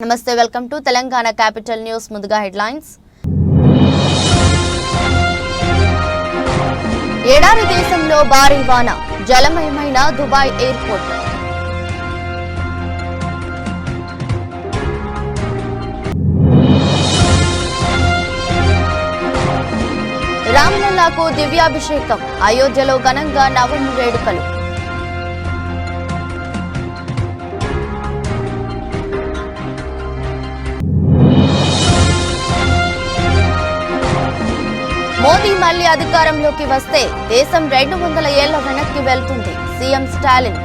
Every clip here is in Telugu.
నమస్తే, welcome to Telangana capital news. ముందుగా హెడ్లైన్స్. ఎడారి దేశంలో భారీ వాన, జలమయమైన దుబాయ్ ఎయిర్పోర్ట్. రామ్లల్లాకు దివ్యాభిషేకం, అయోధ్యలో ఘనంగా నవమి వేడుకలు. మోదీ మళ్లీ అధికారంలోకి వస్తే దేశం 200 ఏళ్ల వెనక్కి వెళ్తుంది, సీఎం స్టాలిన్.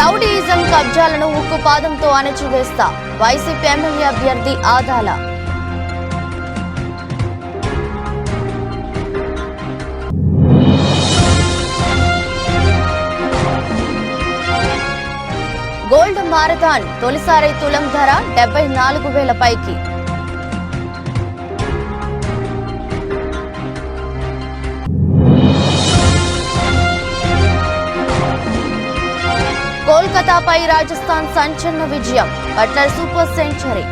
రౌడీయిజం కబ్జాలను ఉక్కుపాదంతో అణచివేస్తా, వైసీపీ ఎమ్మెల్యే అభ్యర్థి ఆదాల. గోల్డ్ మారథాన్ తొలిసారి తులం ధర 74,000 పైకి. కోల్కతాపై రాజస్థాన్ సంచలన విజయం, బట్లర్ సూపర్ సెంచరీ.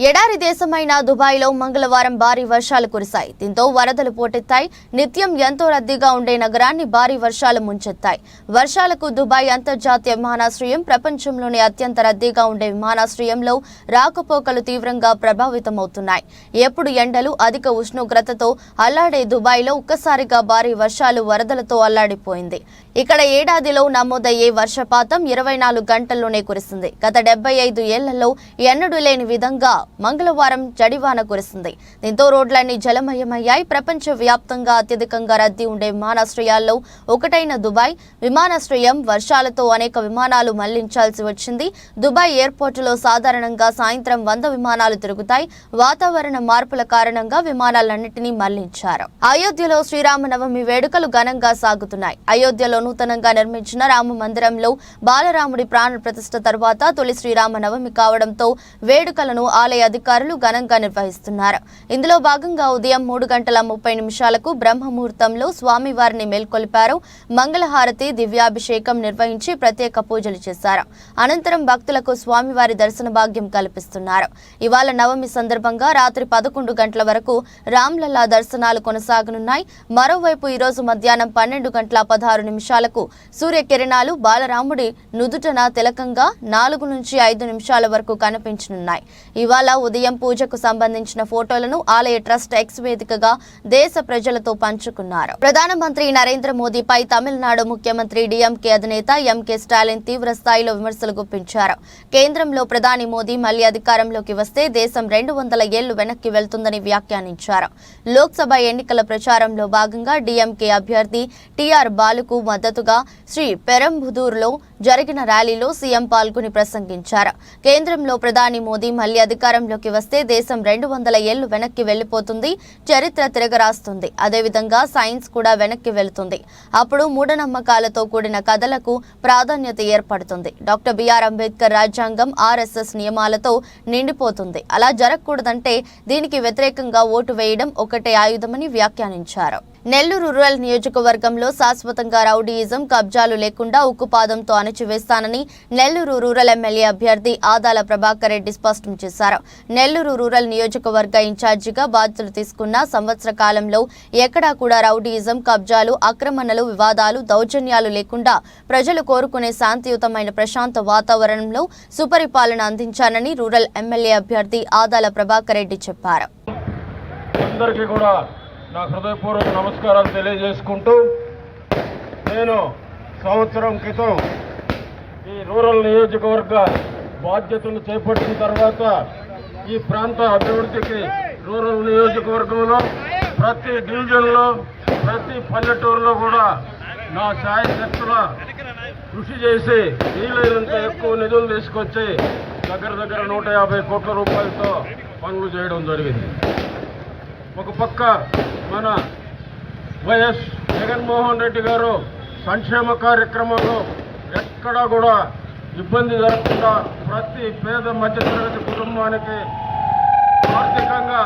ఎడారి దేశమైన దుబాయ్లో మంగళవారం భారీ వర్షాలు కురిశాయి. దీంతో వరదలు పోటెత్తాయి. నిత్యం ఎంతో రద్దీగా ఉండే నగరాన్ని భారీ వర్షాలు ముంచెత్తాయి. వర్షాలకు దుబాయ్ అంతర్జాతీయ విమానాశ్రయం ప్రపంచంలోనే అత్యంత రద్దీగా ఉండే విమానాశ్రయంలో రాకపోకలు తీవ్రంగా ప్రభావితమవుతున్నాయి. ఎప్పుడు ఎండలు, అధిక ఉష్ణోగ్రతతో అల్లాడే దుబాయ్లో ఒక్కసారిగా భారీ వర్షాలు వరదలతో అల్లాడిపోయింది. ఇక్కడ ఏడాదిలో నమోదయ్యే వర్షపాతం 24 గంటల్లోనే కురిసింది. గత 75 ఏళ్లలో ఎన్నడూ లేని విధంగా మంగళవారం జడివాన కురిసింది. దీంతో రోడ్లన్నీ జలమయమయ్యాయి. ప్రపంచ వ్యాప్తంగా అత్యధికంగా రద్దీ ఉండే విమానాశ్రయాల్లో ఒకటైన దుబాయ్ విమానాశ్రయం వర్షాలతో అనేక విమానాలు మళ్లించాల్సి వచ్చింది. దుబాయ్ ఎయిర్పోర్టులో సాధారణంగా సాయంత్రం 100 విమానాలు తిరుగుతాయి. వాతావరణ మార్పుల కారణంగా విమానాలన్నింటినీ మళ్లించారు. అయోధ్యలో శ్రీరామనవమి వేడుకలు ఘనంగా సాగుతున్నాయి. అయోధ్యలో నూతనంగా నిర్మించిన రామ మందిరంలో బాలరాముడి ప్రాణ ప్రతిష్ఠ తర్వాత తొలి శ్రీరామనవమి కావడంతో వేడుకలను ఆలయ అధికారులు ఘనంగా నిర్వహిస్తున్నారు. ఇందులో భాగంగా ఉదయం 3:30 బ్రహ్మముహూర్తంలో స్వామివారిని మేల్కొల్పారు. మంగళహారతి, దివ్యాభిషేకం నిర్వహించి ప్రత్యేక పూజలు చేశారు. అనంతరం భక్తులకు స్వామివారి దర్శన భాగ్యం కల్పిస్తున్నారు. ఇవాళ నవమి సందర్భంగా రాత్రి 11 గంటల వరకు రామ్లల్లా దర్శనాలు కొనసాగనున్నాయి. మరోవైపు ఈరోజు మధ్యాహ్నం 12:16 సూర్యకిరణాలు బాలరాముడి నుదుటన తిలకంగా 4 నుంచి 5 నిమిషాల వరకు కనిపించనున్నాయి. ఇవాళ ఉదయం పూజకు సంబంధించిన ఫోటోలను ఆలయ ట్రస్ట్ ఎక్స్ వేదికగా దేశ ప్రజలతో పంచుకున్నారు. ప్రధానమంత్రి నరేంద్ర మోదీపై తమిళనాడు ముఖ్యమంత్రి డిఎంకే అధినేత ఎంకే స్టాలిన్ తీవ్ర స్థాయిలో విమర్శలు గుప్పించారు. కేంద్రంలో ప్రధాని మోదీ మళ్లీ అధికారంలోకి వస్తే దేశం 200 ఏళ్లు వెనక్కి వెళ్తుందని వ్యాఖ్యానించారు. లోక్సభ ఎన్నికల ప్రచారంలో భాగంగా డిఎంకే అభ్యర్థి టిఆర్ బాలుకు మద్దతుగా శ్రీ పెరంబుదూరులో జరిగిన ర్యాలీలో సీఎం పాల్గొని ప్రసంగించారు. కేంద్రంలో ప్రధాని మోదీ మళ్లీ అధికారంలోకి వస్తే దేశం 200 ఏళ్లు వెనక్కి వెళ్లిపోతుంది, చరిత్ర తిరగరాస్తుంది. అదేవిధంగా సైన్స్ కూడా వెనక్కి వెళుతుంది. అప్పుడు మూఢనమ్మకాలతో కూడిన కథలకు ప్రాధాన్యత ఏర్పడుతుంది. డాక్టర్ బిఆర్ అంబేద్కర్ రాజ్యాంగం, ఆర్ఎస్ఎస్ నియమాలతో నిండిపోతుంది. అలా జరగకూడదంటే దీనికి వ్యతిరేకంగా ఓటు వేయడం ఒకటే ఆయుధమని వ్యాఖ్యానించారు. నెల్లూరు రూరల్ నియోజకవర్గంలో శాశ్వతంగా రౌడీయిజం కబ్జాలు లేకుండా ఉక్కుపాదంతో అణచివేస్తానని నెల్లూరు రూరల్ ఎమ్మెల్యే అభ్యర్థి ఆదాల ప్రభాకర్ రెడ్డి స్పష్టం చేశారు. నెల్లూరు రూరల్ నియోజకవర్గ ఇన్ఛార్జిగా బాధ్యతలు తీసుకున్న సంవత్సర కాలంలో ఎక్కడా కూడా రౌడీయిజం, కబ్జాలు, ఆక్రమణలు, వివాదాలు, దౌర్జన్యాలు లేకుండా ప్రజలు కోరుకునే శాంతియుతమైన ప్రశాంత వాతావరణంలో సుపరిపాలన అందించానని రూరల్ ఎమ్మెల్యే అభ్యర్థి ఆదాల ప్రభాకర్ రెడ్డి చెప్పారు. నా హృదయపూర్వక నమస్కారాలు తెలియజేసుకుంటూ, నేను సంవత్సరం క్రితం ఈ రూరల్ నియోజకవర్గ బాధ్యతలు చేపట్టిన తర్వాత ఈ ప్రాంత అభివృద్ధికి రూరల్ నియోజకవర్గంలో ప్రతి డివిజన్లో, ప్రతి పల్లెటూరులో కూడా నా శాయశక్తుల కృషి చేసి వీలైనంత ఎక్కువ నిధులు తీసుకొచ్చి దగ్గర 150 కోట్ల రూపాయలతో పనులు చేయడం జరిగింది. ఒక పక్క మన వైఎస్ జగన్మోహన్ రెడ్డి గారు సంక్షేమ కార్యక్రమంలో ఎక్కడా కూడా ఇబ్బంది జరగకుండా ప్రతి పేద మధ్యతరగతి కుటుంబానికి ఆర్థికంగా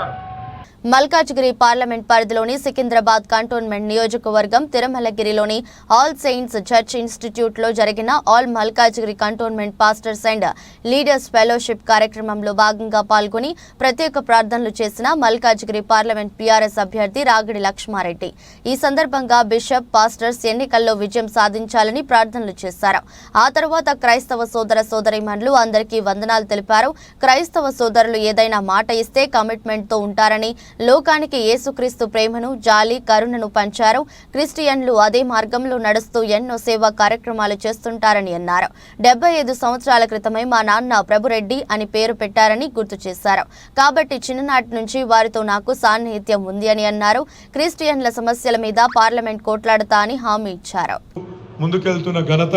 మల్కాజ్గిరి పార్లమెంట్ పరిధిలోని సికింద్రాబాద్ కంటోన్మెంట్ నియోజకవర్గం తిరుమలగిరిలోని ఆల్ సెయింట్స్ చర్చ్ ఇన్స్టిట్యూట్ లో జరిగిన all Malkajgiri cantonment pastors and leaders fellowship కార్యక్రమంలో భాగంగా పాల్గొని ప్రత్యేక ప్రార్థనలు చేసిన మల్కాజ్గిరి పార్లమెంట్ పీఆర్ఎస్ అభ్యర్థి రాగిడి లక్ష్మారెడ్డి. ఈ సందర్భంగా బిషప్ పాస్టర్స్ ఎన్నికల్లో విజయం సాధించాలని ప్రార్థనలు చేశారు. ఆ తర్వాత క్రైస్తవ సోదర సోదరీమణులు అందరికీ వందనాలు తెలిపారు. క్రైస్తవ సోదరులు ఏదైనా మాట ఇస్తే కమిట్మెంట్ తో ఉంటారని, లోకానికి యేసుక్రీస్తు ప్రేమను, జాలి, కరుణను పంచారు. క్రిస్టియన్లు అదే మార్గంలో నడుస్తూ ఎన్నో సేవా కార్యక్రమాలు చేస్తుంటారని అన్నారు. 75 సంవత్సరాల క్రితమే మా నాన్న ప్రభురెడ్డి అని పేరు పెట్టారని గుర్తు చేశారు. కాబట్టి చిన్ననాటి నుంచి వారితో నాకు సాన్నిహిత్యం ఉంది అని అన్నారు. క్రిస్టియన్ల సమస్యల మీద పార్లమెంట్ కోట్లాడతా అని హామీ ఇచ్చారు. ముందుకెళ్తున్న ఘనత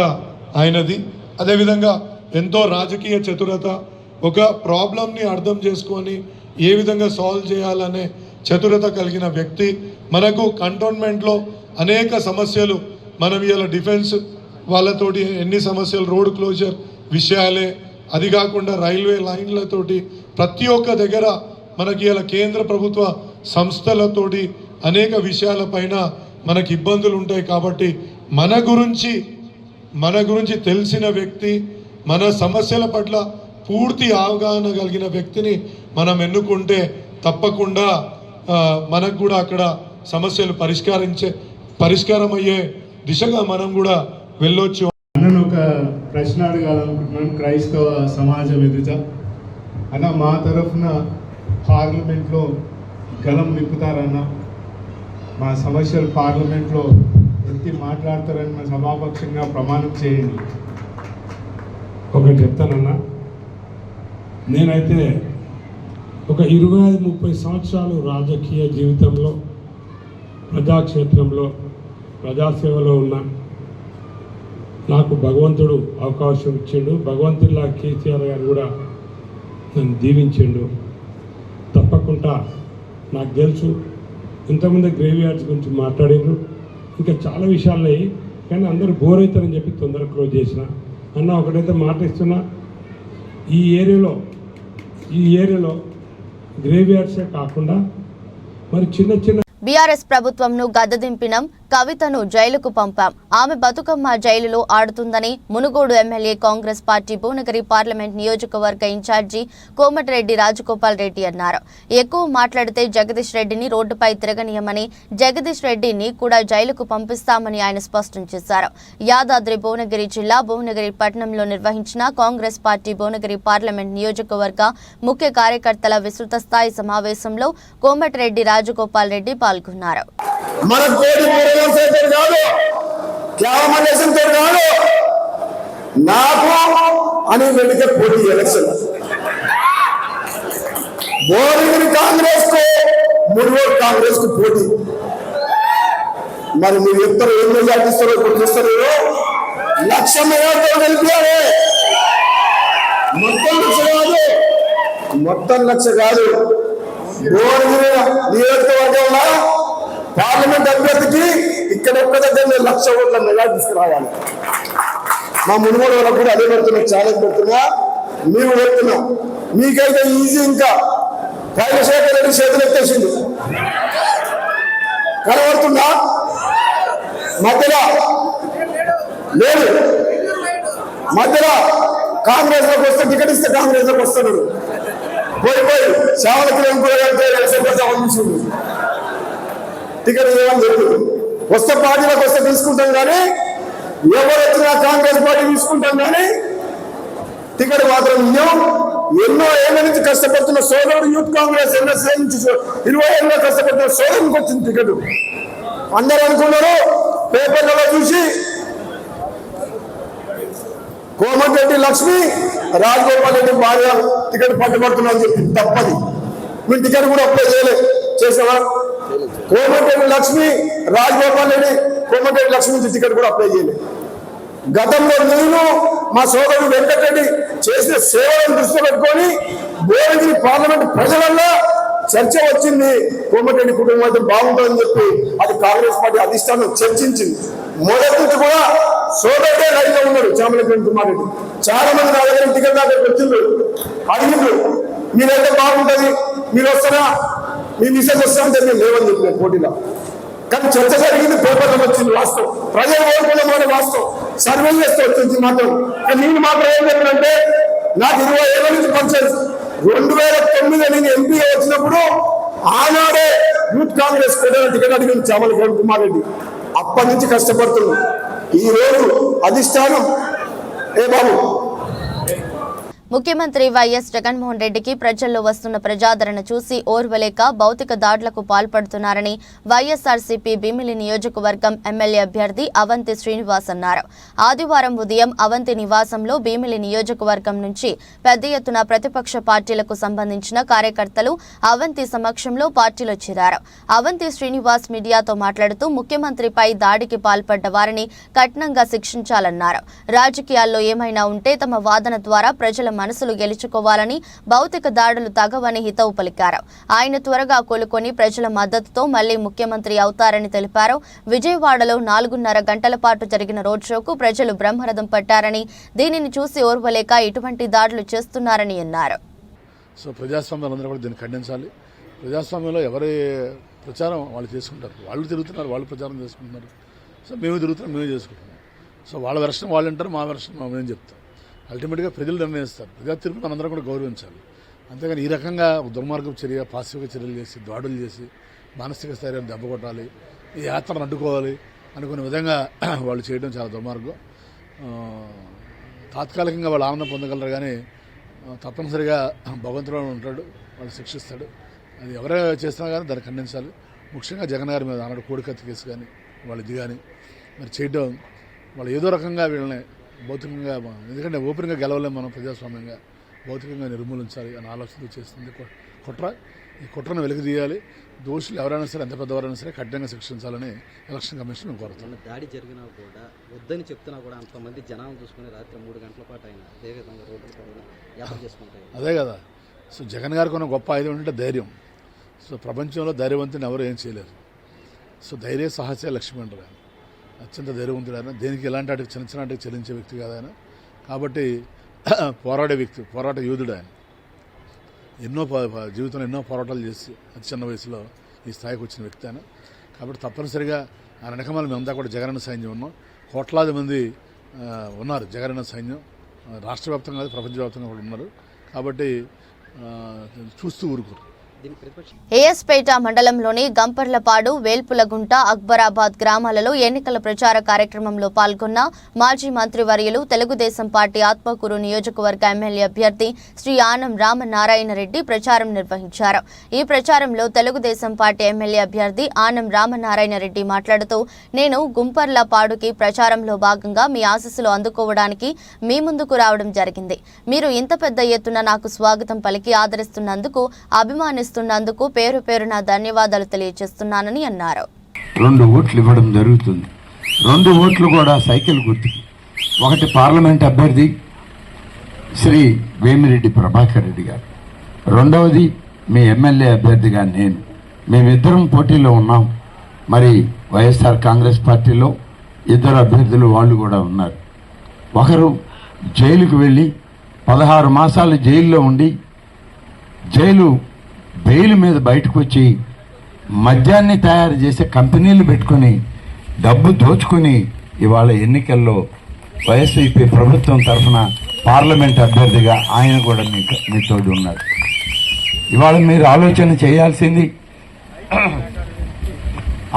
ఆయనది. అదేవిధంగా ఎంతో రాజకీయ చతురత, ఒక ప్రాబ్లంని అర్థం చేసుకొని ఏ విధంగా సాల్వ్ చేయాలనే చతురత కలిగిన వ్యక్తి. మనకు కంటోన్మెంట్లో అనేక సమస్యలు, మనం ఇలా డిఫెన్స్ వాళ్ళతోటి ఎన్ని సమస్యలు, రోడ్ క్లోజర్ విషయాలే, అది కాకుండా రైల్వే లైన్లతోటి ప్రతి ఒక్క దగ్గర మనకి ఇలా కేంద్ర ప్రభుత్వ సంస్థలతోటి అనేక విషయాలపైన మనకి ఇబ్బందులు ఉంటాయి. కాబట్టి మన గురించి తెలిసిన వ్యక్తి, మన సమస్యల పట్ల పూర్తి అవగాహన కలిగిన వ్యక్తిని మనం ఎన్నుకుంటే తప్పకుండా మనకు కూడా అక్కడ సమస్యలు పరిష్కారం అయ్యే దిశగా మనం కూడా వెళ్ళొచ్చు. అన్నను ఒక ప్రశ్న అడగాలనుకుంటున్నాను క్రైస్తవ సమాజం ఎదుట. అన్న, మా తరఫున పార్లమెంట్లో గలం విప్పుతారన్న, మా సమస్యలు పార్లమెంట్లో ఎత్తి మాట్లాడతారని మా సభాపక్షంగా ప్రమాణం చేయండి. ఒకటి చెప్తానన్నా, నేనైతే ఒక 25-30 సంవత్సరాలు రాజకీయ జీవితంలో, ప్రజాక్షేత్రంలో, ప్రజాసేవలో ఉన్నా. నాకు భగవంతుడు అవకాశం ఇచ్చిండు. భగవంతుడిలా కేసీఆర్ గారు కూడా నన్ను దీవించిండు. తప్పకుండా నాకు తెలుసు. ఇంతకుముందు గ్రేవ్ యార్డ్స్ గురించి మాట్లాడిండ్రు, ఇంకా చాలా విషయాలు, కానీ అందరూ బోర్ అవుతారని చెప్పి తొందరగా క్లోజ్ చేసిన. అన్న, ఒకటైతే మాట ఇస్తున్నా, ఈ ఏరియాలో గ్రేవ్ యార్డ్సే కాకుండా మరి చిన్న బీఆర్ఎస్ ప్రభుత్వంను గద్దదింపినం. కవితను జైలుకు పంపాం. ఆమె బతుకమ్మ జైలులో ఆడుతుందని Munugode MLA Congress party Bhuvanagiri parliament నియోజకవర్గ ఇన్ఛార్జి కోమటిరెడ్డి రాజగోపాల్ రెడ్డి అన్నారు. ఎక్కువ మాట్లాడితే జగదీష్ రెడ్డిని రోడ్డుపై తిరగనీయమని, జగదీష్ రెడ్డిని కూడా జైలుకు పంపిస్తామని ఆయన స్పష్టం చేశారు. యాదాద్రి భువనగిరి జిల్లా భువనగిరి పట్టణంలో నిర్వహించిన కాంగ్రెస్ పార్టీ భువనగిరి పార్లమెంట్ నియోజకవర్గ ముఖ్య కార్యకర్తల విస్తృత స్థాయి సమావేశంలో కోమటిరెడ్డి రాజగోపాల్ రెడ్డి పాల్గొన్నారు. మన కోడి పూర్వసేతో కాదు, క్యామలేసంతో కాదు, నాకు అని వెళితే పోటీ ఎలక్షన్. భువనగిరి కాంగ్రెస్ కు, మునుగోడు కాంగ్రెస్ కు పోటీ. మరి మీరు ఎప్పుడు ఏం మెజార్టీస్తారో ఇప్పుడు చూస్తారు. 1,00,000 మెజార్టీతో గెలిపారే. మొత్తం 1,00,000 కాదు. భువనగిరి నియోజకవర్గంలో పార్లమెంట్ అభ్యర్థికి ఇక్కడ ఒక్క దగ్గర 1,00,000 ఓట్ల మెజార్టీ తీసుకురావాలి. మా మునుగోడు వాళ్ళకు కూడా అదే పెడుతున్నా, ఛాలెంజ్ పెడుతున్నా. మేము పెడుతున్నాం. మీకైతే ఈజీ. ఇంకా రాజశేఖర్ రెడ్డి చేతులు ఎత్తేసింది కనబడుతుందా? మధ్యలో లేదు. మధ్యలో కాంగ్రెస్ లోకి వస్తే టికెట్ ఇస్తే కాంగ్రెస్ లోకి వస్తున్నాడు. పోయి సేవలకి టికెట్ ఇవ్వమని చెప్పు. వస్తే పార్టీలకు వస్తే తీసుకుంటాం, కానీ ఎవరు వచ్చినా కాంగ్రెస్ పార్టీ తీసుకుంటాం, కానీ టికెట్ మాత్రం ఇవ్వం. ఎన్నో ఏళ్ళ నుంచి కష్టపడుతున్న సోదరుడు యూత్ కాంగ్రెస్ ఎన్ఎస్ఏ నుంచి 20 ఏళ్ళలో కష్టపడుతున్న సోదరునికి వచ్చింది టికెట్. అందరూ అనుకున్నారు పేపర్లలో చూసి కోమటిరెడ్డి లక్ష్మి రాజగోపాల్ రెడ్డి భార్య టికెట్ పట్టుబడుతున్నా అని చెప్పి తప్పది. మీరు టికెట్ కూడా అప్లై చేసావా? కోమటిరెడ్డి లక్ష్మి రాజగోపాల్ రెడ్డి కోమటిరెడ్డి లక్ష్మి నుంచి టికెట్ కూడా అప్లై చేయలేదు. గతంలో నేను మా సోదరుడు వెంకటరెడ్డి చేసిన సేవలను దృష్టిలో పెట్టుకొని భువనగిరి పార్లమెంట్ ప్రజలల్లో చర్చ వచ్చింది. కోమటిరెడ్డి కుటుంబం అయితే బాగుంటుందని చెప్పి అది కాంగ్రెస్ పార్టీ అధిష్టానం చర్చించింది. మొదటి నుంచి కూడా సోదరుడే లైన్లో ఉన్నాడు చామలకిరణ్ కుమార్ రెడ్డి. చాలా మంది నా దగ్గర టికెట్ దగ్గరికి వచ్చిండ్రు, అడిగిండ్రు మీరైతే బాగుంటుంది, మీరు వస్తారా, మీ మిసెస్ వస్తా అంటే మేము లేవని చెప్పిన పోటీలో. కానీ చర్చ జరిగింది, పేపర్లో వచ్చింది వాస్తవం, ప్రజలు ఓడుకున్న మాట వాస్తవం, సర్వే చేస్తూ వచ్చింది మాత్రం. నేను మాత్రం ఏం చెప్పినంటే నాకు 20 ఏళ్ళ నుంచి పనిచేసి 2009 నేను ఎంపీగా వచ్చినప్పుడు ఆనాడే యూత్ కాంగ్రెస్ కూడా టికెట్ అడిగింది చామల కిరణ్ కుమార్ రెడ్డి. అప్పటి నుంచి కష్టపడుతున్నాం. ఈ రోజు అధిష్టానం ఏ బాబు ముఖ్యమంత్రి వైఎస్ జగన్మోహన్ రెడ్డికి ప్రజల్లో వస్తున్న ప్రజాదరణ చూసి ఓర్వలేక భౌతిక దాడులకు పాల్పడుతున్నారని వైఎస్ఆర్సీపీ భీమిలి నియోజకవర్గం ఎమ్మెల్యే అభ్యర్థి అవంతి శ్రీనివాస్ అన్నారు. ఆదివారం ఉదయం అవంతి నివాసంలో భీమిలి నియోజకవర్గం నుంచి పెద్ద ఎత్తున ప్రతిపక్ష పార్టీలకు సంబంధించిన కార్యకర్తలు అవంతి సమక్షంలో పార్టీలో చేరారు. అవంతి శ్రీనివాస్ మీడియాతో మాట్లాడుతూ ముఖ్యమంత్రిపై దాడికి పాల్పడ్డ వారిని కఠినంగా శిక్షించాలన్నారు. రాజకీయాల్లో ఏమైనా ఉంటే తమ వాదన ద్వారా ప్రజల మనసులు గెలుచుకోవాలని, భౌతిక దాడులు తగవని హితవు పలికారు. ఆయన త్వరగా కోలుకొని ప్రజల మద్దతుతో మళ్లీ ముఖ్యమంత్రి అవుతారని తెలిపారు. విజయవాడలో 4.5 గంటల పాటు జరిగిన రోడ్ షోకు ప్రజలు బ్రహ్మరథం పట్టారని, దీనిని చూసి ఓర్వలేక ఇటువంటి దాడులు చేస్తున్నారని అన్నారు. సో ప్రజాస్వామ్యాలందరూ కూడా దీన్ని ఖండించాలి. ప్రజాస్వామ్యంలో ఎవరి ప్రచారం వాళ్ళు చేసుకుంటారు, వాళ్ళు తిరుగుతున్నారు, వాళ్ళు ప్రచారం చేసుకుంటున్నారు. సో మేము తిరుగుతున్నాం, మేము చేసుకుంటున్నాం. సో వాళ్ళ వెర్షన్ వాళ్ళు అంటారు, మా వెర్షన్ మేము చెప్తాం. అల్టిమేట్గా ప్రజలు నిర్ణయిస్తారు. ప్రజా తీర్పును మనందరం కూడా గౌరవించాలి. అంతేగాని ఈ రకంగా దుర్మార్గపు చర్య, పాశవిక చర్యలు చేసి, దాడులు చేసి, మానసిక స్థైర్యాన్ని దెబ్బ కొట్టాలి, ఈ యాత్రను అడ్డుకోవాలి అనుకునే విధంగా వాళ్ళు చేయడం చాలా దుర్మార్గం. తాత్కాలికంగా వాళ్ళు ఆనందం పొందగలరు, కానీ తప్పనిసరిగా భగవంతుడు ఉంటాడు, వాళ్ళు శిక్షిస్తాడు. అది ఎవరే చేసినా కానీ దాన్ని ఖండించాలి. ముఖ్యంగా జగన్ గారి మీద ఆనాడు కోడికత్తి కేసు కానీ వాళ్ళు ఇది కానీ మరి చేయడం, వాళ్ళు ఏదో రకంగా వీళ్ళని భౌతికంగా, ఎందుకంటే ఓపెన్గా గెలవలేము మనం, ప్రజాస్వామ్యంగా భౌతికంగా నిర్మూలించాలి అని ఆలోచన చేస్తుంది కుట్ర. ఈ కుట్రను వెలికితీయాలి. దోషులు ఎవరైనా సరే, ఎంత పెద్దవారైనా సరే కఠినంగా శిక్షించాలని ఎలక్షన్ కమిషన్ కోరుతున్నాను. దాడి జరిగినా కూడా వద్దని చెప్తున్నా కూడా అంతమంది జనాలను చూసుకుని రాత్రి 3 గంటల పాటు అయినా అదే విధంగా రోడ్లు యాత్ర చేసుకుంటాయి. అదే కదా. సో జగన్ గారికి ఉన్న గొప్ప ఆయుధం ఏంటంటే ధైర్యం. సో ప్రపంచంలో ధైర్యవంతుని ఎవరు ఏం చేయలేరు. సో ధైర్య సాహసే లక్ష్మి అంటారు ఆయన. అత్యంత ధైర్యవంతుడు ఆయన. దేనికి ఎలాంటి వాటికి చిన్న చిన్న వాటికి చెల్లించే వ్యక్తి కాదు ఆయన. కాబట్టి పోరాడే వ్యక్తి, పోరాట యోధుడు ఆయన. జీవితంలో ఎన్నో పోరాటాలు చేసి అతి చిన్న వయసులో ఈ స్థాయికి వచ్చిన వ్యక్తి ఆయన. కాబట్టి తప్పనిసరిగా ఆయన వెనకమాల మేమంతా కూడా జగనన్న సైన్యం ఉన్నాం. కోట్లాది మంది ఉన్నారు జగనన్న సైన్యం, రాష్ట్ర వ్యాప్తంగా కాదు, ప్రపంచవ్యాప్తంగా కూడా ఉన్నారు. కాబట్టి చూస్తూ ఊరుకోరు. ఏఎస్పేట మండలంలోని గంపర్లపాడు, వేల్పులగుంట, అక్బరాబాద్ గ్రామాలలో ఎన్నికల ప్రచార కార్యక్రమంలో పాల్గొన్న మాజీ మంత్రివర్యులు, తెలుగుదేశం పార్టీ ఆత్మకూరు నియోజకవర్గ ఎమ్మెల్యే అభ్యర్థి శ్రీ ఆనం రామనారాయణ రెడ్డి ప్రచారం నిర్వహించారు. ఈ ప్రచారంలో తెలుగుదేశం పార్టీ ఎమ్మెల్యే అభ్యర్థి ఆనం రామనారాయణ రెడ్డి మాట్లాడుతూ, నేను గుంపర్లపాడుకి ప్రచారంలో భాగంగా మీ ఆశీస్సులు అందుకోవడానికి మీ ముందుకు రావడం జరిగింది. మీరు ఇంత పెద్ద ఎత్తున నాకు స్వాగతం పలికి ఆదరిస్తున్నందుకు, అభిమానిస్తున్నందుకు పేరు పేరున ధన్యవాదాలు తెలియజేస్తున్నానని అన్నారు. 2 ఓట్లు ఇవ్వడం జరుగుతుంది. 2 ఓట్లు కూడా సైకిల్ గుర్తుకి. ఒకటి పార్లమెంట్ అభ్యర్థి శ్రీ వేమిరెడ్డి ప్రభాకర్ రెడ్డి గారు, రెండవది మీ ఎమ్మెల్యే అభ్యర్థిగా నేను. మేమిద్దరం పోటీలో ఉన్నాం. మరి వైఎస్ఆర్ కాంగ్రెస్ పార్టీలో 2 అభ్యర్థులు వాళ్ళు కూడా ఉన్నారు. ఒకరు జైలుకు వెళ్ళి 16 మాసాలు జైల్లో ఉండి, జైలు బెయిల్ మీద బయటకు వచ్చి మద్యాన్ని తయారు చేసే కంపెనీలు పెట్టుకుని డబ్బు దోచుకుని ఇవాళ ఎన్నికల్లో వైఎస్ఆర్సీపీ ప్రభుత్వం తరఫున పార్లమెంట్ అభ్యర్థిగా ఆయన కూడా మీతో ఉన్నారు. ఇవాళ మీరు ఆలోచన చేయాల్సింది,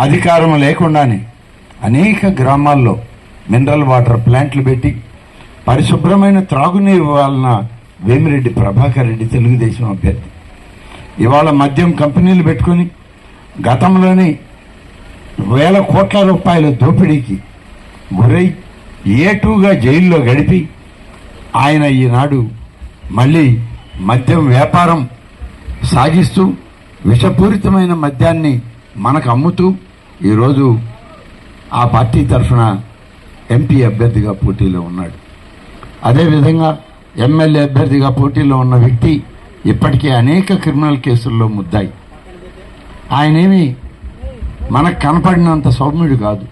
అధికారం లేకుండానే అనేక గ్రామాల్లో మినరల్ వాటర్ ప్లాంట్లు పెట్టి పరిశుభ్రమైన త్రాగునీరు ఇవ్వాలన్న వేమిరెడ్డి ప్రభాకర్ రెడ్డి తెలుగుదేశం అభ్యర్థి. ఇవాళ మద్యం కంపెనీలు పెట్టుకుని గతంలోని 1000 కోట్ల రూపాయల దోపిడీకి గురై A2గా జైల్లో గడిపి ఆయన ఈనాడు మళ్ళీ మద్యం వ్యాపారం సాగిస్తూ విషపూరితమైన మద్యాన్ని మనకు అమ్ముతూ ఈరోజు ఆ పార్టీ తరఫున ఎంపీ అభ్యర్థిగా పోటీలో ఉన్నాడు. అదేవిధంగా ఎమ్మెల్యే అభ్యర్థిగా పోటీలో ఉన్న వ్యక్తి ఇప్పటికే అనేక క్రిమినల్ కేసుల్లో ముద్దాయి. ఆయనేమి మనకు కనపడినంత సౌమ్యుడు కాదు.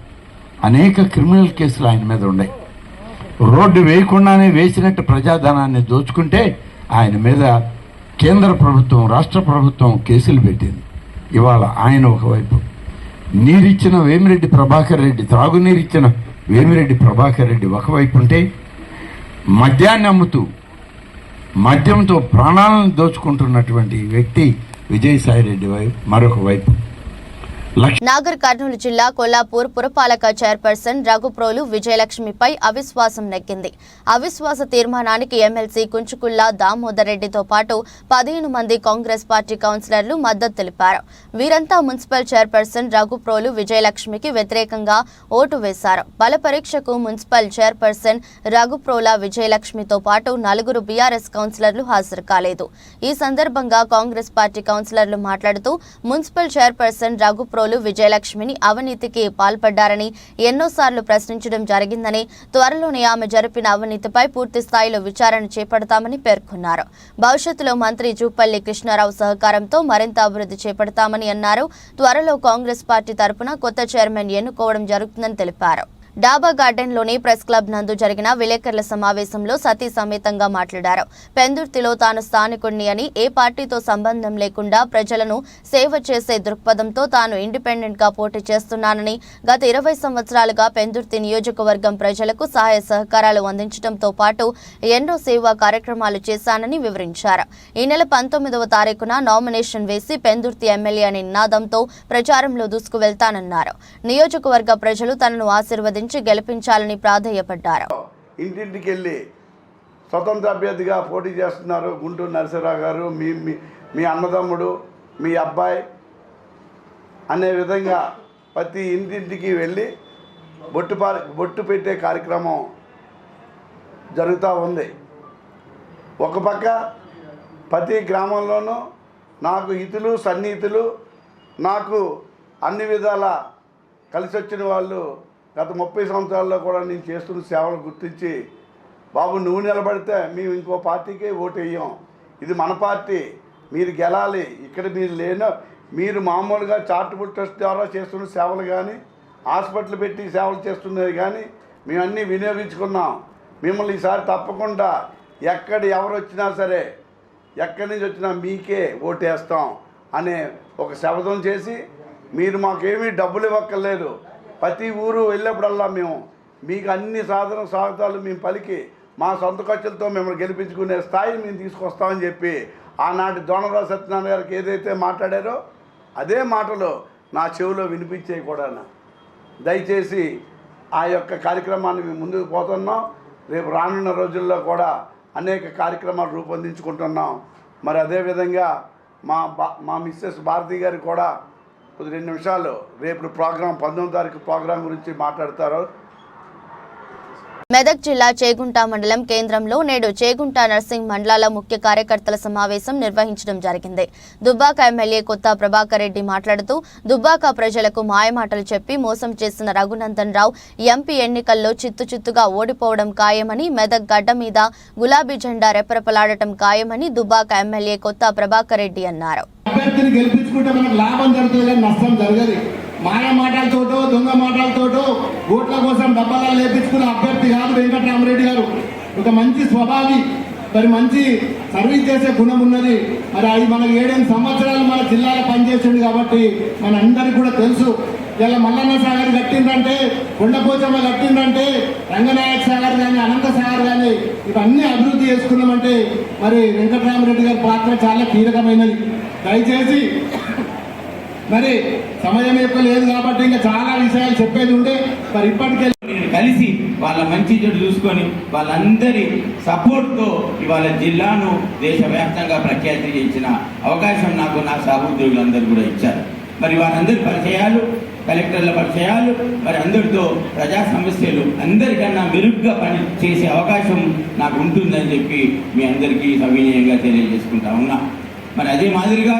అనేక క్రిమినల్ కేసులు ఆయన మీద ఉన్నాయి. రోడ్డు వేయకుండానే వేసినట్టు ప్రజాధనాన్ని దోచుకుంటే ఆయన మీద కేంద్ర ప్రభుత్వం, రాష్ట్ర ప్రభుత్వం కేసులు పెట్టింది. ఇవాళ ఆయన ఒకవైపు, నీరిచ్చిన వేమిరెడ్డి ప్రభాకర్ రెడ్డి, త్రాగునీరిచ్చిన వేమిరెడ్డి ప్రభాకర్ రెడ్డి ఒకవైపు ఉంటే, మద్యాన్ని అమ్ముతూ మద్యంతో ప్రాణాలను దోచుకుంటున్నటువంటి వ్యక్తి విజయసాయి రెడ్డి మరొక వైపు. నాగర్ కర్నూలు జిల్లా కొల్లాపూర్ పురపాలక చైర్పర్సన్ రఘుప్రోలు విజయలక్ష్మిపై అవిశ్వాసం నెగ్గింది. అవిశ్వాస తీర్మానానికి ఎమ్మెల్సీ కుంచుకుల్లా దామోదర్ రెడ్డితో పాటు 15 మంది కాంగ్రెస్ పార్టీ కౌన్సిలర్లు మద్దతు తెలిపారు. వీరంతా మున్సిపల్ చైర్పర్సన్ రఘుప్రోలు విజయలక్ష్మికి వ్యతిరేకంగా ఓటు వేశారు. బల పరీక్షకు మున్సిపల్ చైర్పర్సన్ రఘుప్రోల విజయలక్ష్మితో పాటు 4 బీఆర్ఎస్ కౌన్సిలర్లు హాజరు కాలేదు. ఈ సందర్భంగా కాంగ్రెస్ పార్టీ కౌన్సిలర్లు మాట్లాడుతూ మున్సిపల్ చైర్పర్సన్ రఘుప్రోలు విజయలక్ష్మిని అవినీతికి పాల్పడ్డారని ఎన్నోసార్లు ప్రశ్నించడం జరిగిందని, త్వరలోనే ఆమె జరిపిన అవినీతిపై పూర్తి స్థాయిలో విచారణ చేపడతామని పేర్కొన్నారు. భవిష్యత్తులో మంత్రి జూపల్లి కృష్ణారావు సహకారంతో మరింత అభివృద్ధి చేపడతామని అన్నారు. త్వరలో కాంగ్రెస్ పార్టీ తరపున కొత్త చైర్మన్ ఎన్నుకోవడం జరుగుతుందని తెలిపారు. డాబా గార్డెన్లోని ప్రెస్ క్లబ్ నందు జరిగిన విలేకరుల సమావేశంలో సతీ సమేతంగా మాట్లాడారు. పెందుర్తిలో తాను స్థానికుడిని అని, ఏ పార్టీతో సంబంధం లేకుండా ప్రజలను సేవ చేసే దృక్పథంతో తాను ఇండిపెండెంట్ గా పోటీ చేస్తున్నానని, గత 20 సంవత్సరాలుగా పెందుర్తి నియోజకవర్గం ప్రజలకు సహాయ సహకారాలు అందించడంతో పాటు ఎన్నో సేవా కార్యక్రమాలు చేశానని వివరించారు. ఈ నెల 19వ తారీఖున నామినేషన్ వేసి పెందుర్తి ఎమ్మెల్యే అనే నినాదంతో ప్రచారంలో దూసుకు వెళ్తానన్నారు. నియోజకవర్గ ప్రజలు తనను ఆశీర్వదించి గెలిపించాలని ప్రాధేయపడ్డారు. ఇంటింటికి వెళ్ళి స్వతంత్ర అభ్యర్థిగా పోటీ చేస్తున్నారు గుంటూరు నరసింహరావు గారు, మీ అన్నదమ్ముడు, మీ అబ్బాయి అనే విధంగా ప్రతి ఇంటింటికి వెళ్ళి బొట్టు పెట్టే కార్యక్రమం జరుగుతూ ఉంది. ఒక పక్క ప్రతి గ్రామంలోనూ నాకు హితులు సన్నిహితులు, నాకు అన్ని విధాల కలిసి వచ్చిన వాళ్ళు గత 30 సంవత్సరాల్లో కూడా నేను చేస్తున్న సేవలు గుర్తించి, బాబు నువ్వు నిలబడితే మేము ఇంకో పార్టీకే ఓటు వేయం, ఇది మన పార్టీ, మీరు గెలాలి, ఇక్కడ మీరు మామూలుగా చారిటబుల్ ట్రస్ట్ ద్వారా చేస్తున్న సేవలు కానీ, హాస్పిటల్ పెట్టి సేవలు చేస్తున్నది కానీ మేము అన్నీ వినియోగించుకున్నాం, మిమ్మల్ని ఈసారి తప్పకుండా ఎవరు వచ్చినా సరే, ఎక్కడి నుంచి వచ్చినా మీకే ఓటేస్తాం అనే ఒక శపథం చేసి, మీరు మాకేమీ డబ్బులు ఇవ్వక్కర్లేదు, ప్రతి ఊరు వెళ్ళినప్పుడల్లా మేము మీకు అన్ని స్వాగతాలు మేము పలికి మా సొంత ఖర్చులతో మిమ్మల్ని గెలిపించుకునే స్థాయి మేము తీసుకొస్తామని చెప్పి ఆనాటి దోనరావు సత్యనారాయణ గారికి ఏదైతే మాట్లాడారో అదే మాటలు నా చెవిలో వినిపించేవి కూడా. దయచేసి ఆ యొక్క కార్యక్రమాన్ని మేము ముందుకు పోతున్నాం. రేపు రానున్న రోజుల్లో కూడా అనేక కార్యక్రమాలు రూపొందించుకుంటున్నాం. మరి అదేవిధంగా మా మిస్సెస్ భారతి గారు కూడా 2 నిమిషాలు రేపు ప్రోగ్రాం 19వ తారీఖు ప్రోగ్రాం గురించి మాట్లాడతారు. మెదక్ జిల్లా చేగుంట మండలం కేంద్రంలో నేడు చేగుంట నర్సింగ్ మండలాల ముఖ్య కార్యకర్తల సమావేశం నిర్వహించడం జరిగింది. దుబ్బాక ఎమ్మెల్యే కొత్త ప్రభాకర్ రెడ్డి మాట్లాడుతూ, దుబ్బాక ప్రజలకు మాయమాటలు చెప్పి మోసం చేసిన రఘునందన్ రావు ఎంపీ ఎన్నికల్లో చిత్తుగా ఓడిపోవడం ఖాయమని, మెదక్ గడ్డ మీద గులాబీ జెండా రెపరెపలాడటం ఖాయమని దుబ్బాక ఎమ్మెల్యే కొత్త ప్రభాకర్ రెడ్డి అన్నారు. అభ్యర్థిని గెలిపించుకుంటే మనకు లాభం జరుగుతుంది కానీ నష్టం జరగదు. మాయ మాటలతోటో దొంగ మాటలతోటో ఓట్ల కోసం డబ్బాలా లేపించుకున్న అభ్యర్థి కాదు వెంకటరామరెడ్డి గారు. ఒక మంచి స్వభావి, మరి మంచి సర్వీస్ చేసే గుణం ఉన్నది. మరి అది మనకు 7 సంవత్సరాలు మన జిల్లాలో పనిచేసింది కాబట్టి మన అందరికీ కూడా తెలుసు. ఇలా మల్లన్న సాగర్ కట్టిందంటే, కొండపోచమ్మ కట్టిందంటే, రంగనాయక సాగర్ కానీ అనంత సాగర్ కానీ ఇవన్నీ అభివృద్ధి చేసుకున్నామంటే మరి వెంకటరామరెడ్డి గారి పాత్ర చాలా కీలకమైనది. దయచేసి మరి సమయం ఎక్కువ లేదు కాబట్టి ఇంకా చాలా విషయాలు చెప్పేది ఉండే, మరి ఇప్పటికే కలిసి వాళ్ళ మంచి చెడు చూసుకొని వాళ్ళందరి సపోర్ట్తో ఇవాళ జిల్లాను దేశవ్యాప్తంగా ప్రఖ్యాతి చేయించిన అవకాశం నాకు నా సహోద్యోగులందరూ కూడా ఇచ్చారు. మరి వారందరి పరిచయాలు, కలెక్టర్ల పరిచయాలు, మరి అందరితో ప్రజా సమస్యలు అందరికన్నా మెరుగ్గా పని చేసే అవకాశం నాకు ఉంటుందని చెప్పి మీ అందరికీ సవినయంగా తెలియజేసుకుంటా ఉన్నా. మరి అదే మాదిరిగా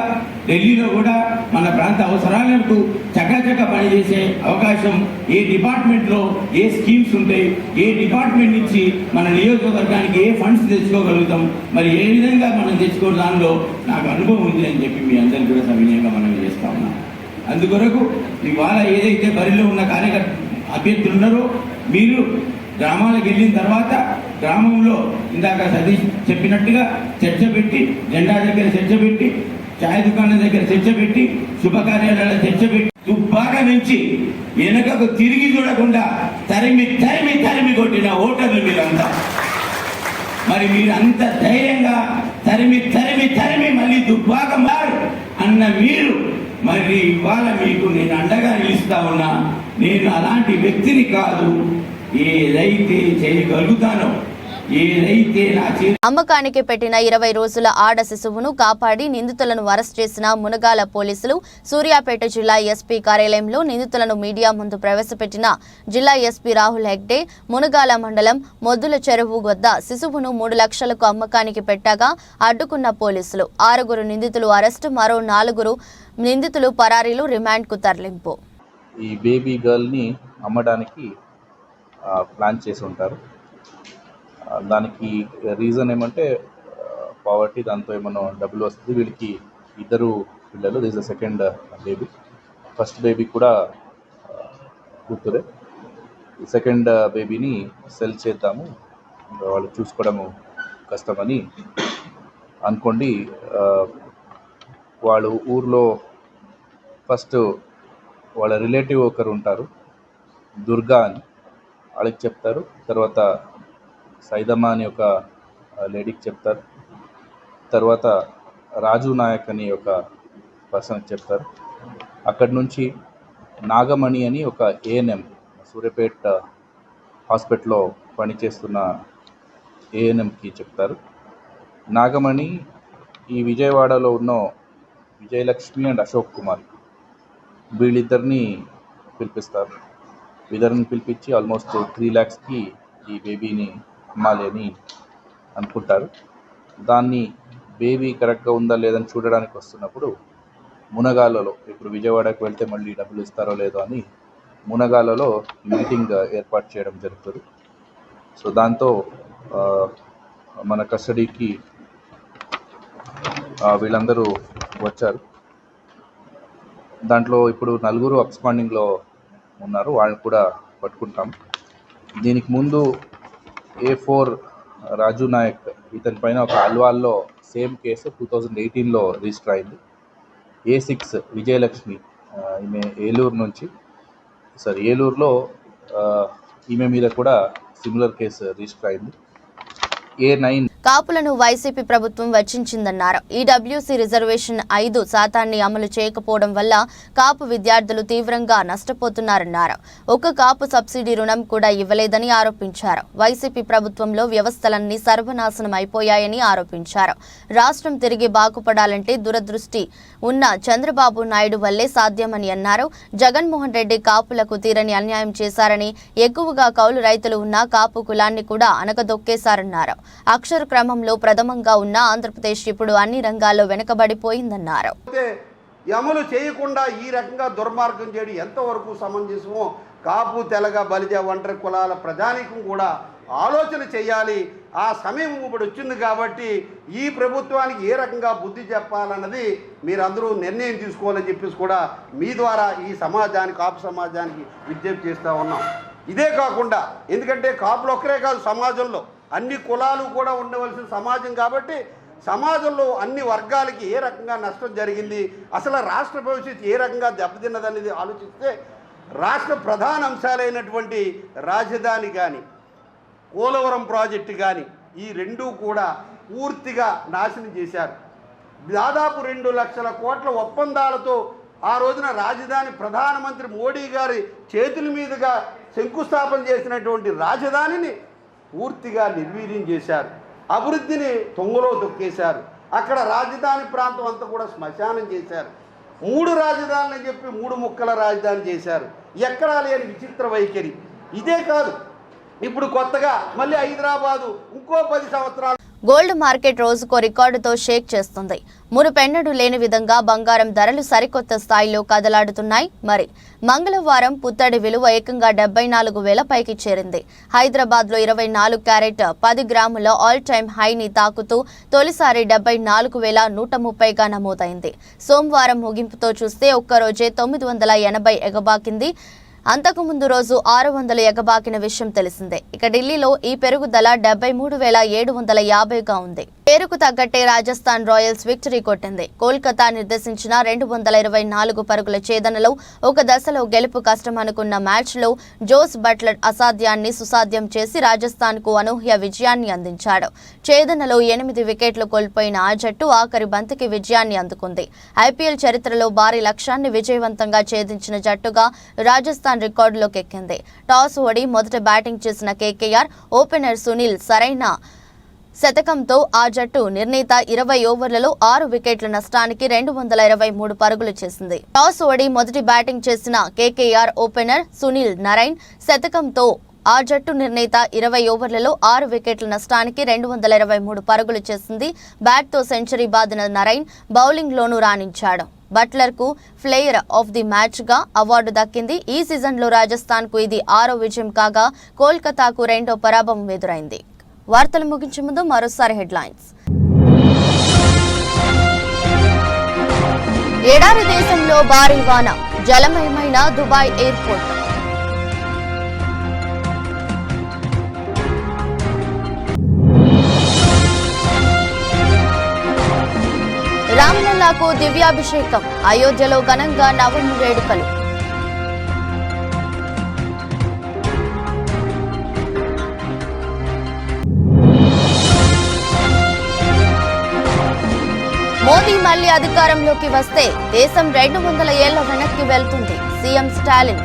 ఢిల్లీలో కూడా మన ప్రాంత అవసరాలకు చకాచక పనిచేసే అవకాశం, ఏ డిపార్ట్మెంట్లో ఏ స్కీమ్స్ ఉంటాయి, ఏ డిపార్ట్మెంట్ నుంచి మన నియోజకవర్గానికి ఏ ఫండ్స్ తెచ్చుకోగలుగుతాం, మరి ఏ విధంగా మనం తెచ్చుకోవడం దానిలో నాకు అనుభవం ఉంది అని చెప్పి మీ అందరికీ కూడా సవినయంగా మనం చేస్తా ఉన్నాం. అందుకొరకు ఇవాళ ఏదైతే బరిలో ఉన్న అభ్యర్థులు ఉన్నారో మీరు గ్రామాలకు వెళ్ళిన తర్వాత గ్రామంలో ఇందాక సతీష్ చెప్పినట్టుగా చర్చ పెట్టి, జెండా దగ్గర చర్చ పెట్టి, ఛాయ్ దుకాణం దగ్గర చర్చ పెట్టి, శుభకార్యాలలో చర్చ పెట్టి, దుబ్బాక నుంచి వెనుకకు తిరిగి చూడకుండా తరిమి తరిమి తరిమి కొట్టిన ఓటమి మీరంతా. మరి మీరంత ధైర్యంగా తరిమి తరిమి తరిమి మళ్ళీ దుబ్బాక మారు అన్న మీరు మరి ఇవాళ మీకు నేను అండగా నిలుస్తా ఉన్నా. నేను అలాంటి వ్యక్తిని కాదు. ఏదైతే చేయగలుగుతానో, ఏదైతే నా అమ్మకానికి పెట్టిన 20 రోజుల ఆడ శిశువును కాపాడి నిందితులను అరెస్ట్ చేసిన మునగాల పోలీసులు. సూర్యాపేట జిల్లా ఎస్పీ కార్యాలయంలో నిందితులను మీడియా ముందు ప్రవేశపెట్టిన జిల్లా ఎస్పీ రాహుల్ హెగ్డే మునగాల మండలం మొద్దుల చెరువు వద్ద శిశువును 3 లక్షలకు అమ్మకానికి పెట్టగా అడ్డుకున్న పోలీసులు. 6 నిందితులు అరెస్టు, మరో 4 నిందితులు పరారీలు, రిమాండ్కు తరలింపు. ఈ బేబీ గర్ల్ని అమ్మడానికి ప్లాన్ చేసి ఉంటారు. దానికి రీజన్ ఏమంటే పావర్టీ, దాంతో ఏమన్నా డబ్బులు వస్తుంది. వీళ్ళకి 2 పిల్లలు, this the second baby. First baby కూడా కూతురే. సెకండ్ బేబీని సెల్ చేద్దాము, వాళ్ళు చూసుకోవడము కష్టమని అనుకోండి. వాళ్ళు ఊర్లో ఫస్ట్ వాళ్ళ రిలేటివ్ ఒకరు ఉంటారు, దుర్గా అని, వాళ్ళకి చెప్తారు. తర్వాత సైదమ్మ అని ఒక లేడీకి చెప్తారు. తర్వాత రాజు నాయక్ అని ఒక పర్సన్కి చెప్తారు. అక్కడి నుంచి నాగమణి అని ఒక ఏఎన్ఎం, సూర్యాపేట హాస్పిటల్లో పనిచేస్తున్న ఏఎన్ఎంకి చెప్తారు. నాగమణి ఈ విజయవాడలో ఉన్న విజయలక్ష్మి అండ్ అశోక్ కుమార్, వీళ్ళిద్దరిని పిలిపిస్తారు. వీళ్ళని పిలిపించి ఆల్మోస్ట్ 3 lakhsకి ఈ బేబీని అమ్మాలి అని అనుకుంటారు. దాన్ని బేబీ కరెక్ట్గా ఉందా లేదని చూడడానికి వస్తున్నప్పుడు మునగాలలో, ఇప్పుడు విజయవాడకు వెళ్తే మళ్ళీ డబ్బులు ఇస్తారో లేదో అని మునగాలలో మీటింగ్ ఏర్పాటు చేయడం జరుగుతుంది. సో దాంతో మన కస్టడీకి వీళ్ళందరూ వచ్చారు. దాంట్లో ఇప్పుడు 4 అబ్స్కాండింగ్లో ఉన్నారు, వాళ్ళని కూడా పట్టుకుంటాం. దీనికి ముందు A4 రాజు నాయక్, ఇతని పైన ఒక అల్వాల్లో సేమ్ కేసు 2018లో రిజిస్టర్ అయింది. A6 విజయలక్ష్మి, ఈమె ఏలూరులో ఈమె మీద కూడా సిమిలర్ కేసు రిజిస్టర్ అయింది. A9 కాపులను వైసీపీ ప్రభుత్వం వెచ్చించిందన్నారు. ఈడబ్ల్యూసీ రిజర్వేషన్ 5% అమలు చేయకపోవడం వల్ల కాపు విద్యార్థులు తీవ్రంగా నష్టపోతున్నారన్నారు. ఒక కాపు సబ్సిడీ రుణం కూడా ఇవ్వలేదని ఆరోపించారు. వైసీపీ ప్రభుత్వంలో వ్యవస్థలన్నీ సర్వనాశనం అయిపోయాయని ఆరోపించారు. రాష్ట్రం తిరిగి బాగుపడాలంటే దూరదృష్టి ఉన్న చంద్రబాబు నాయుడు వల్లే సాధ్యమని అన్నారు. జగన్మోహన్ రెడ్డి కాపులకు తీరని అన్యాయం చేశారని, ఎక్కువగా కౌలు రైతులు ఉన్న కాపు కులాన్ని కూడా అనగదొక్కేశారన్నారు. అక్షర క్రమంలో ప్రథమంగా ఉన్న ఆంధ్రప్రదేశ్ ఇప్పుడు అన్ని రంగాల్లో వెనుకబడిపోయిందన్నారు. అమలు చేయకుండా ఈ రకంగా దుర్మార్గం చేయడం ఎంతవరకు సమంజసమో కాపు, తెలగ, బలిజ, ఒంటరి కులాల ప్రజానీకం కూడా ఆలోచన చేయాలి. ఆ సమయం ఇప్పుడు వచ్చింది కాబట్టి ఈ ప్రభుత్వానికి ఏ రకంగా బుద్ధి చెప్పాలన్నది మీరందరూ నిర్ణయం తీసుకోవాలని చెప్పేసి కూడా మీ ద్వారా ఈ సమాజానికి, కాపు సమాజానికి విజ్ఞప్తి చేస్తూ ఉన్నాం. ఇదే కాకుండా, ఎందుకంటే కాపులు ఒక్కరే కాదు, సమాజంలో అన్ని కులాలు కూడా ఉండవలసిన సమాజం కాబట్టి సమాజంలో అన్ని వర్గాలకి ఏ రకంగా నష్టం జరిగింది, అసలు రాష్ట్ర భవిష్యత్తు ఏ రకంగా దెబ్బతిన్నదనేది ఆలోచిస్తే రాష్ట్ర ప్రధాన అంశాలైనటువంటి రాజధాని కానీ, పోలవరం ప్రాజెక్టు కానీ, ఈ రెండూ కూడా పూర్తిగా నాశనం చేశారు. దాదాపు 2 లక్షల కోట్ల ఒప్పందాలతో ఆ రోజున రాజధాని ప్రధానమంత్రి మోడీ గారి చేతుల మీదుగా శంకుస్థాపన చేసినటువంటి రాజధానిని పూర్తిగా నిర్వీర్యం చేశారు. అభివృద్ధిని తొంగలో తొక్కేశారు. అక్కడ రాజధాని ప్రాంతం అంతా కూడా శ్మశానం చేశారు. 3 రాజధానులని చెప్పి 3 ముక్కల రాజధాని చేశారు. ఎక్కడా లేని విచిత్ర వైఖరి. ఇదే కాదు, ఇప్పుడు కొత్తగా మళ్ళీ హైదరాబాదు ఇంకో 10 సంవత్సరాలు గోల్డ్ మార్కెట్ రోజుకో రికార్డుతో షేక్ చేస్తుంది. మునుపెన్నడూ లేని విధంగా బంగారం ధరలు సరికొత్త స్థాయిలో కదలాడుతున్నాయి. మరి మంగళవారం పుత్తడి విలువ ఏకంగా 74,000 పైకి చేరింది. హైదరాబాద్లో 24 క్యారెట్ 10 గ్రాముల ఆల్ టైమ్ హైని తాకుతూ తొలిసారి 74,130గా నమోదైంది. సోమవారం ముగింపుతో చూస్తే ఒక్కరోజే 980 ఎగబాకింది. అంతకుముందు రోజు 600 ఎగబాకిన విషయం తెలిసిందే. ఇక ఢిల్లీలో ఈ పెరుగుదల 73,750గా ఉంది. పేరుకు తగ్గట్టే రాజస్థాన్ రాయల్స్ విక్టరీ కొట్టింది. కోల్కతా నిర్దేశించిన 224 పరుగుల ఛేదనలో ఒక దశలో గెలుపు కష్టం అనుకున్న మ్యాచ్లో జోస్ బట్లర్ అసాధ్యాన్ని సుసాధ్యం చేసి రాజస్థాన్కు అనూహ్య విజయాన్ని అందించాడు. ఛేదనలో 8 వికెట్లు కోల్పోయిన ఆ జట్టు ఆఖరి బంతికి విజయాన్ని అందుకుంది. ఐపీఎల్ చరిత్రలో భారీ లక్ష్యాన్ని విజయవంతంగా ఛేదించిన జట్టుగా రాజస్థాన్ రికార్డులోకి ఎక్కింది. టాస్ ఓడి మొదట బ్యాటింగ్ చేసిన కేకేఆర్ ఓపెనర్ సునీల్ సరైన శతకంతో ఆ జట్టు నిర్ణీత 20 ఓవర్లలో 6 వికెట్ల నష్టానికి 223 పరుగులు చేసింది. టాస్ ఓడి మొదటి బ్యాటింగ్ చేసిన కేకేఆర్ ఓపెనర్ సునీల్ నరైన్ శతకంతో ఆ జట్టు నిర్ణీత 20 ఓవర్లలో 6 వికెట్ల నష్టానికి 223 పరుగులు చేసింది. బ్యాట్తో సెంచరీ బాదిన నరైన్ బౌలింగ్లోనూ రాణించాడు. బట్లర్కు ప్లేయర్ ఆఫ్ ది మ్యాచ్గా అవార్డు దక్కింది. ఈ సీజన్లో రాజస్థాన్కు ఇది 6వ విజయం కాగా కోల్కతాకు 2వ పరాభవం ఎదురైంది. వార్తలు ముగించే ముందు మరోసారి హెడ్లైన్స్. ఎడారి దేశంలో భారీ వాన, జలమయమైన దుబాయ్ ఎయిర్పోర్ట్. రామ్లల్లాకు దివ్యాభిషేకం, అయోధ్యలో ఘనంగా నవమి వేడుకలు. మోదీ మళ్లీ అధికారంలోకి వస్తే దేశం 200 ఏళ్ల వెనక్కి వెళ్తుంది, సీఎం స్టాలిన్.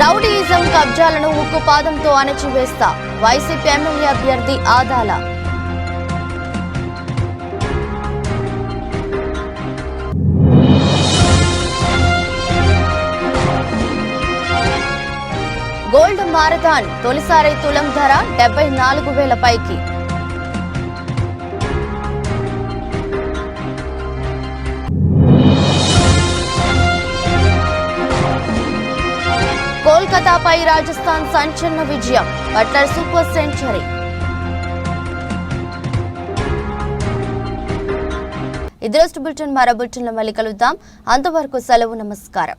రౌడీయిజం కబ్జాలను ఉక్కుపాదంతో అణచివేస్తా, వైసీపీ ఎమ్మెల్యే అభ్యర్థి ఆదాల. గోల్డ్ మారథాన్ తొలిసారి తులం ధర 74,000 పైకి. కోల్కతాపై రాజస్థాన్ సంచలన విజయం, బట్లర్ సూపర్ సెంచరీ. ఇది రోజు బులెటిన్. మరో బులెటిన్లో మళ్ళీ కలుద్దాం. అంతవరకు సెలవు, నమస్కారం.